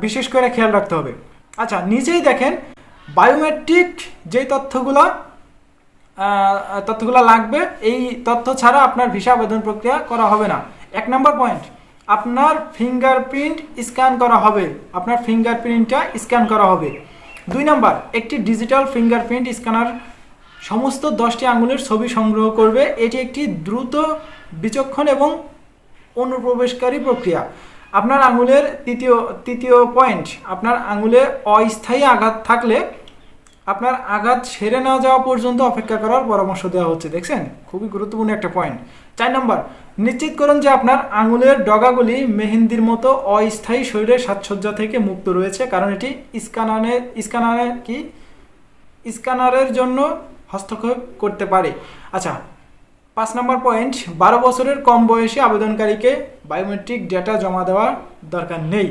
বিশেষ করে খেয়াল রাখতে হবে। আচ্ছা, নিচেই দেখেন বায়োমেট্রিক যেই তথ্যগুলো লাগবে, এই তথ্য ছাড়া আপনার ভিসা আবেদন প্রক্রিয়া করা হবে না। 1 নম্বর পয়েন্ট, আপনার ফিঙ্গারপ্রিন্ট স্ক্যান করা হবে, আপনার ফিঙ্গারপ্রিন্টটা স্ক্যান করা হবে। 2 নম্বর, একটি ডিজিটাল ফিঙ্গারপ্রিন্ট স্ক্যানার সমস্ত 10টি আঙুলের ছবি সংগ্রহ করবে। এটি একটি দ্রুত, বিচক্ষণ এবং অনুপ্রবেশকারী প্রক্রিয়া। আপনার আঙুলের তৃতীয় পয়েন্ট, আপনার আঙুলে অস্থায়ী আঘাত থাকলে আপনার আঘাত সেরে না যাওয়া পর্যন্ত অপেক্ষা করার পরামর্শ দেওয়া হচ্ছে। দেখছেন, খুবই গুরুত্বপূর্ণ একটা পয়েন্ট। 4 নম্বর, নিশ্চিত করুন যে আপনার আঙুলের ডগাগুলি মেহেন্দির মতো অস্থায়ী শরীরের সাজসজ্জা থেকে মুক্ত রয়েছে, কারণ এটি স্ক্যানারের জন্য হস্তক্ষেপ করতে পারে। আচ্ছা, 5 নম্বর পয়েন্ট, 12 বছরের কম বয়সী আবেদনকারীকে বায়োমেট্রিক ডেটা জমা দেওয়ার দরকার নেই।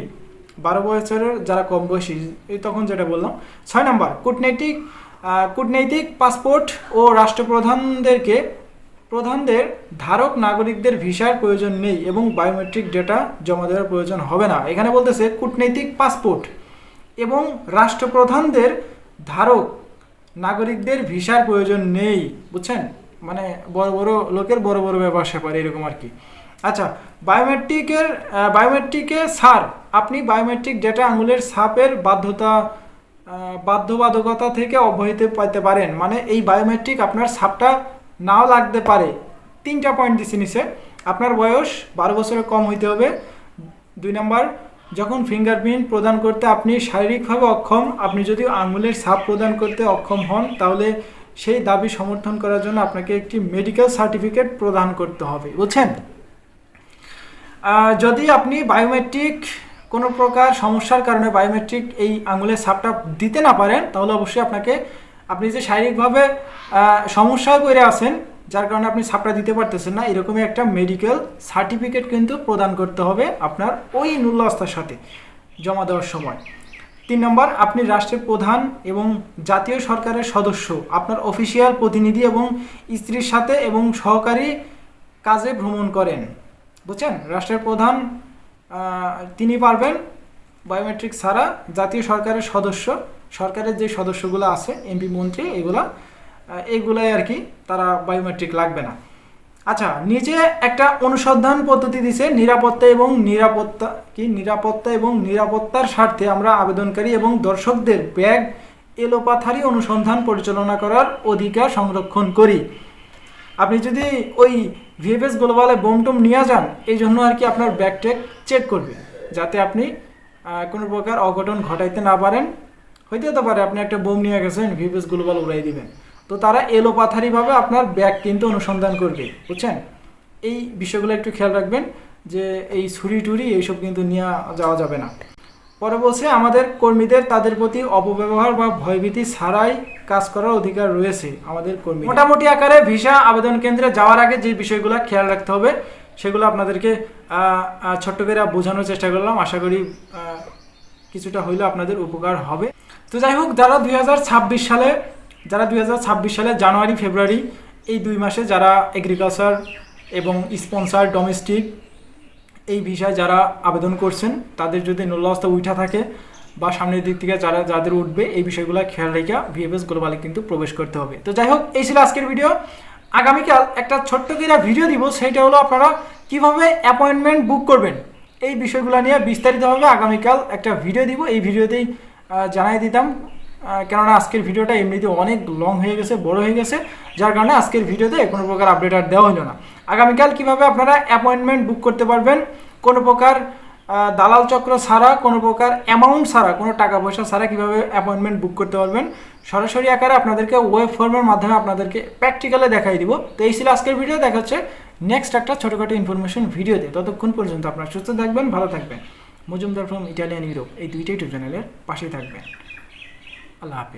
12 বছরের যারা কম বয়সী, এই তখন যেটা বললাম। 6 নম্বর, কূটনৈতিক পাসপোর্ট ও প্রধানদের ধারক নাগরিকদের ভিসার প্রয়োজন নেই এবং বায়োমেট্রিক ডেটা জমা দেওয়ার প্রয়োজন হবে না। এখানে বলতেছে কূটনৈতিক পাসপোর্ট এবং রাষ্ট্রপ্রধানদের ধারক নাগরিকদের ভিসার প্রয়োজন নেই। বুঝছেন, মানে বড় বড় লোকের বড় বড় ব্যাপার স্যাপার এরকম আর কি। আচ্ছা, বায়োমেট্রিকে ছাড়, আপনি বায়োমেট্রিক ডেটা আঙুলের ছাপের বাধ্যবাধকতা থেকে অব্যাহতি পেতে পারেন। মানে এই বায়োমেট্রিক আপনার ছাপটা নাও লাগতে পারে। 3টা পয়েন্ট দিচ্ছি নিচে। আপনার বয়স 12 বছরের কম হইতে হবে। 2 নম্বর, যখন ফিঙ্গারপ্রিন্ট প্রদান করতে আপনি শারীরিকভাবে অক্ষম, আপনি যদি আঙুলের ছাপ প্রদান করতে অক্ষম হন তাহলে সেই দাবি সমর্থন করার জন্য আপনাকে একটি মেডিকেল সার্টিফিকেট প্রদান করতে হবে। বুঝছেন, যদি আপনি বায়োমেট্রিক কোনো প্রকার সমস্যার কারণে বায়োমেট্রিক এই আঙুলের ছাপটা দিতে না পারেন, তাহলে অবশ্যই আপনি যে শারীরিকভাবে সমস্যায় পড়ে আছেন, যার কারণে আপনি ছাপটা দিতে পারতেছেন না, এরকমই একটা মেডিকেল সার্টিফিকেট কিন্তু প্রদান করতে হবে আপনার ওই নুল্লাস্তার সাথে জমা দেওয়ার সময়। 3 নম্বর, আপনি রাষ্ট্রের প্রধান এবং জাতীয় সরকারের সদস্য, আপনার অফিসিয়াল প্রতিনিধি এবং স্ত্রীর সাথে এবং সহকারী কাজে ভ্রমণ করেন। বুঝছেন, রাষ্ট্রের প্রধান তিনি পারবেন বায়োমেট্রিক ছাড়া। জাতীয় সরকারের সদস্য, সরকারের যে সদস্যগুলো আছে, এমপি মন্ত্রী, এইগুলাই আর কি, তারা বায়োমেট্রিক লাগবে না। আচ্ছা, নিচে একটা অনুসন্ধান পদ্ধতি দিছে, নিরাপত্তা এবং নিরাপত্তার স্বার্থে আমরা আবেদনকারী এবং দর্শকদের ব্যাগ এলোপাথারি অনুসন্ধান পরিচালনা করার অধিকার সংরক্ষণ করি। আপনি যদি ওই ভিএফএস গ্লোবালে বোমটোম নিয়ে যান, এই জন্য আর কি আপনার ব্যাগটেক চেক করবে, যাতে আপনি কোনো প্রকার অঘটন ঘটাইতে না পারেন। হইতে হতে পারে আপনি একটা বোম নিয়ে গেছেন, ভিএফএস গ্লোবাল উড়াই দিবেন, তো তারা এলোপাথারিভাবে আপনার ব্যাগ কিন্তু অনুসন্ধান করবে। বুঝছেন, এই বিষয়গুলো একটু খেয়াল রাখবেন যে এই ছুরি টুরি এইসব কিন্তু নিয়ে যাওয়া যাবে না। পরে বলছে, আমাদের কর্মীদের তাদের প্রতি অপব্যবহার বা ভয়ভীতি ছাড়াই কাজ করার অধিকার রয়েছে আমাদের কর্মী। মোটামুটি আকারে ভিসা আবেদন কেন্দ্রে যাওয়ার আগে যে বিষয়গুলো খেয়াল রাখতে হবে সেগুলো আপনাদেরকে ছোট্ট করে বোঝানোর চেষ্টা করলাম। আশা করি কিছুটা হইলেও আপনাদের উপকার হবে। তো যাই হোক, যারা 2026 সালে জানুয়ারি ফেব্রুয়ারি এই 2 মাসে যারা এগ্রিকালচার এবং স্পন্সার ডোমেস্টিক এই ভিসায় যারা আবেদন করছেন, তাদের যদি নুল্লাস্তা উঠা থাকে বা সামনের দিক থেকে যাদের উঠবে, এই বিষয়গুলো খেয়াল রেখে ভিএফএস গ্লোবালে কিন্তু প্রবেশ করতে হবে। তো যাই হোক, এই ছিল আজকের ভিডিও। আগামীকাল একটা ছোট্ট করে ভিডিও দিব, সেটা হলো আপনারা কিভাবে অ্যাপয়েন্টমেন্ট বুক করবেন, এই বিষয়গুলো নিয়ে বিস্তারিতভাবে আগামীকাল একটা ভিডিও দিব। এই ভিডিওতেই জানাই দিতাম, কেননা আজকের ভিডিওটা এমনিতে অনেক লং হয়ে গেছে, বড় হয়ে গেছে, যার কারণে আজকের ভিডিওতে কোনো প্রকার আপডেট আর দেওয়া হলো না। আগামীকাল কিভাবে আপনারা অ্যাপয়েন্টমেন্ট বুক করতে পারবেন, কোনো প্রকার দালাল চক্র ছাড়া, কোনো প্রকার অ্যামাউন্ট ছাড়া, কোনো টাকা পয়সা ছাড়া কিভাবে অ্যাপয়েন্টমেন্ট বুক করতে পারবেন, সরাসরি আকারে আপনাদেরকে ওয়েব ফর্মের মাধ্যমে আপনাদেরকে প্র্যাকটিক্যালে দেখাই দিব। তো এই ছিল আজকের ভিডিও। দেখা হচ্ছে নেক্সট একটা ছোটোখাটো ইনফরমেশন ভিডিওতে। ততক্ষণ পর্যন্ত আপনারা সুস্থ থাকবেন, ভালো থাকবেন। মজুমদার ফ্রম ইটালিয়ান ইউরোপ এই 2টা ইউটিউব চ্যানেলের পাশেই থাকবেন। আল্লাহ হাফেজ।